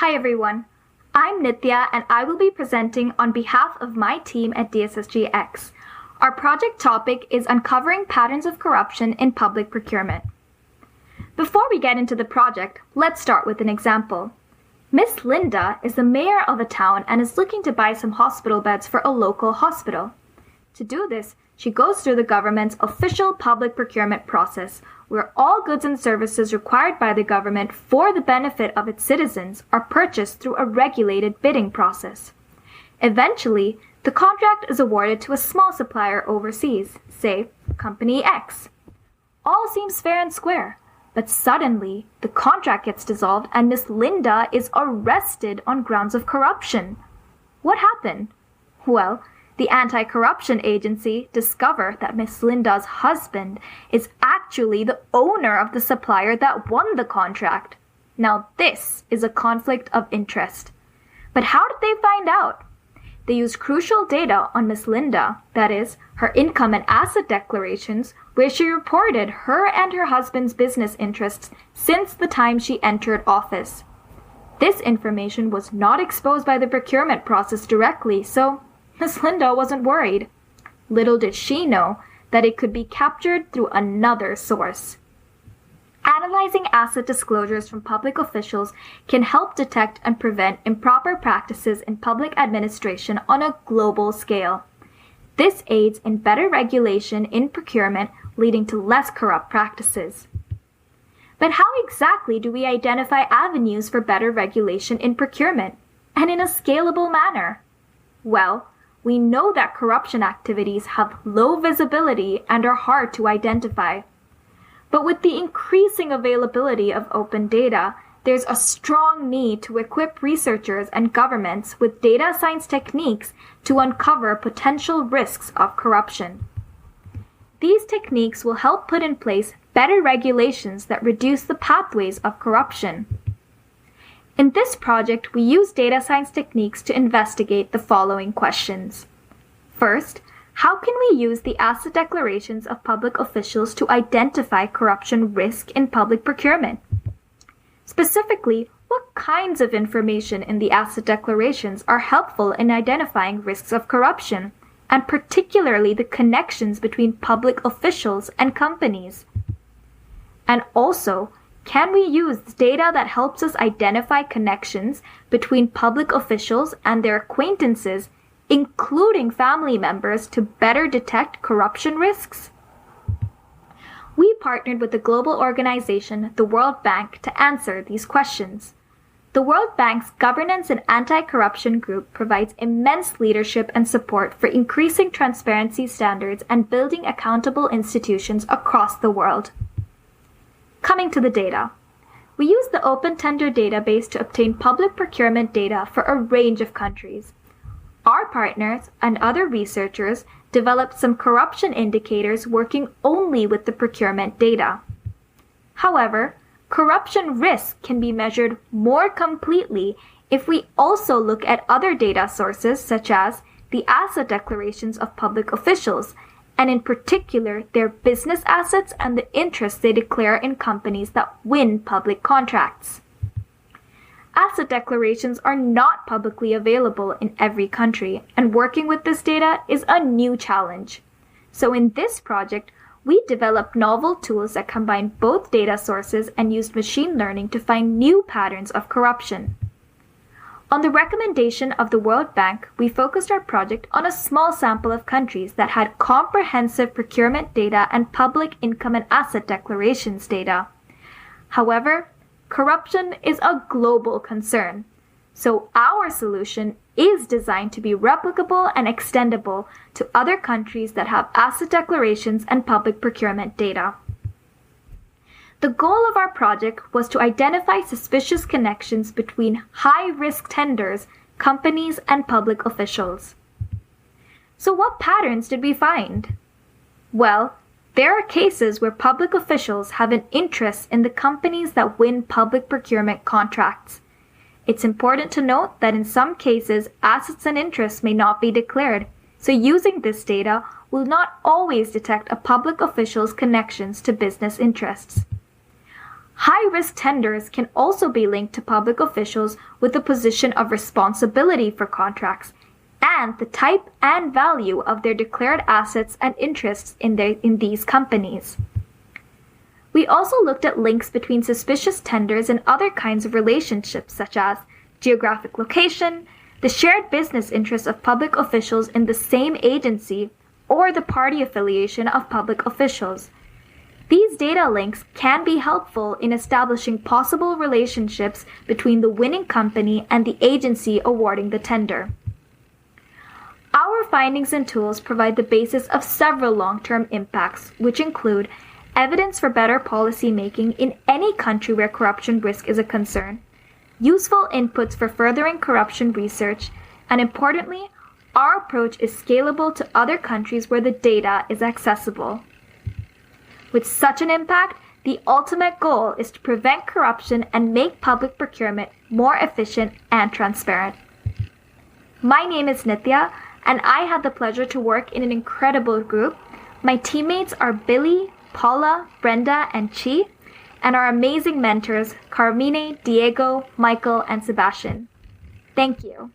Hi everyone, I'm Nithya and I will be presenting on behalf of my team at DSSG-X. Our project topic is uncovering patterns of corruption in public procurement. Before we get into the project, let's start with an example. Miss Linda is the mayor of a town and is looking to buy some hospital beds for a local hospital. To do this, she goes through the government's official public procurement process, where all goods and services required by the government for the benefit of its citizens are purchased through a regulated bidding process. Eventually, the contract is awarded to a small supplier overseas, say, Company X. All seems fair and square, but suddenly, the contract gets dissolved and Miss Linda is arrested on grounds of corruption. What happened? Well, the anti-corruption agency discovered that Miss Linda's husband is actually the owner of the supplier that won the contract. Now this is a conflict of interest. But how did they find out? They used crucial data on Miss Linda, that is, her income and asset declarations, where she reported her and her husband's business interests since the time she entered office. This information was not exposed by the procurement process directly, so Miss Linda wasn't worried. Little did she know that it could be captured through another source. Analyzing asset disclosures from public officials can help detect and prevent improper practices in public administration on a global scale. This aids in better regulation in procurement, leading to less corrupt practices. But how exactly do we identify avenues for better regulation in procurement, and in a scalable manner? Well, we know that corruption activities have low visibility and are hard to identify. But with the increasing availability of open data, there's a strong need to equip researchers and governments with data science techniques to uncover potential risks of corruption. These techniques will help put in place better regulations that reduce the pathways of corruption. In this project, we use data science techniques to investigate the following questions. First, how can we use the asset declarations of public officials to identify corruption risk in public procurement? Specifically, what kinds of information in the asset declarations are helpful in identifying risks of corruption, and particularly the connections between public officials and companies? And also, can we use data that helps us identify connections between public officials and their acquaintances, including family members, to better detect corruption risks? We partnered with the global organization, the World Bank, to answer these questions. The World Bank's Governance and Anti-Corruption Group provides immense leadership and support for increasing transparency standards and building accountable institutions across the world. Coming to the data. We use the Open Tender database to obtain public procurement data for a range of countries. Our partners and other researchers developed some corruption indicators working only with the procurement data. However, corruption risk can be measured more completely if we also look at other data sources such as the asset declarations of public officials, and in particular their business assets and the interests they declare in companies that win public contracts. Asset declarations are not publicly available in every country, and working with this data is a new challenge. So in this project, we developed novel tools that combine both data sources and used machine learning to find new patterns of corruption. On the recommendation of the World Bank, we focused our project on a small sample of countries that had comprehensive procurement data and public income and asset declarations data. However, corruption is a global concern, so our solution is designed to be replicable and extendable to other countries that have asset declarations and public procurement data. The goal of our project was to identify suspicious connections between high-risk tenders, companies, and public officials. So what patterns did we find? Well, there are cases where public officials have an interest in the companies that win public procurement contracts. It's important to note that in some cases, assets and interests may not be declared, so using this data will not always detect a public official's connections to business interests. High-risk tenders can also be linked to public officials with a position of responsibility for contracts and the type and value of their declared assets and interests in these companies. We also looked at links between suspicious tenders and other kinds of relationships such as geographic location, the shared business interests of public officials in the same agency, or the party affiliation of public officials. These data links can be helpful in establishing possible relationships between the winning company and the agency awarding the tender. Our findings and tools provide the basis of several long-term impacts, which include evidence for better policy making in any country where corruption risk is a concern, useful inputs for furthering corruption research, and importantly, our approach is scalable to other countries where the data is accessible. With such an impact, the ultimate goal is to prevent corruption and make public procurement more efficient and transparent. My name is Nitya, and I had the pleasure to work in an incredible group. My teammates are Billy, Paula, Brenda, and Chi, and our amazing mentors, Carmine, Diego, Michael, and Sebastian. Thank you.